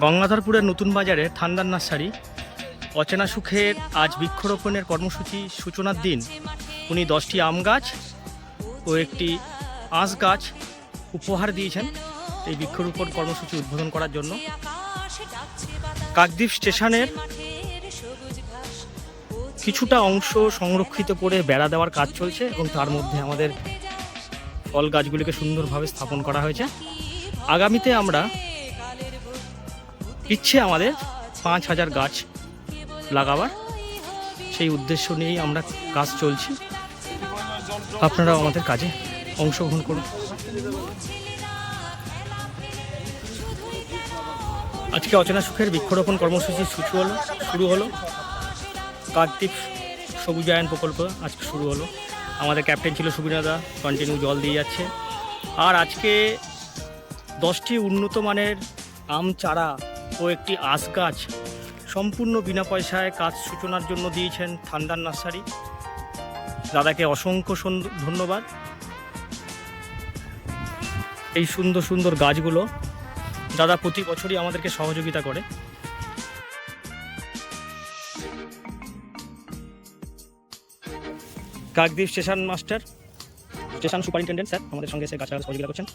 গঙ্গাধরপুরের নতুন বাজারে ঠান্ডার নার্সারি অচেনা সুখের আজ বৃক্ষরোপণের কর্মসূচি সূচনার দিন উনি 10টি আম গাছ ও একটি আঁশ গাছ উপহার দিয়েছেন এই বৃক্ষরোপণ কর্মসূচি উদ্বোধন করার জন্য। কাকদ্বীপ স্টেশনের কিছুটা অংশ সংরক্ষিত করে বেড়া দেওয়ার কাজ চলছে এবং তার মধ্যে আমাদের ফল গাছগুলিকে সুন্দরভাবে স্থাপন করা হয়েছে। আগামীতে আমরা ইচ্ছে আমাদের 5000 গাছ লাগাবার, সেই উদ্দেশ্য নিয়েই আমরা কাজ চলছি। আপনারাও আমাদের কাজে অংশগ্রহণ করুন। আজকে অচেনা সুখের বৃক্ষরোপণ কর্মসূচি শুরু হলো। কাকদ্বীপ সবুজায়ন প্রকল্প আজকে শুরু হলো। আমাদের ক্যাপ্টেন ছিল সুবিনাদা, কন্টিনিউ জল দিয়ে যাচ্ছে। আর আজকে 10টি উন্নত মানের আম চারা ও একটি আঁশ গাছ সম্পূর্ণ বিনা পয়সায় কাজ সূচনার জন্য দিয়েছেন ঠান্ডার নার্সারি। দাদাকে অসংখ্য ধন্যবাদ। এই সুন্দর সুন্দর গাছগুলো দাদা প্রতি বছরই আমাদেরকে সহযোগিতা করে। কাকদ্বীপ স্টেশন সুপারিনটেন্ডেন্ট স্যার আমাদের সঙ্গে এসে গাছ সহযোগিতা করছেন।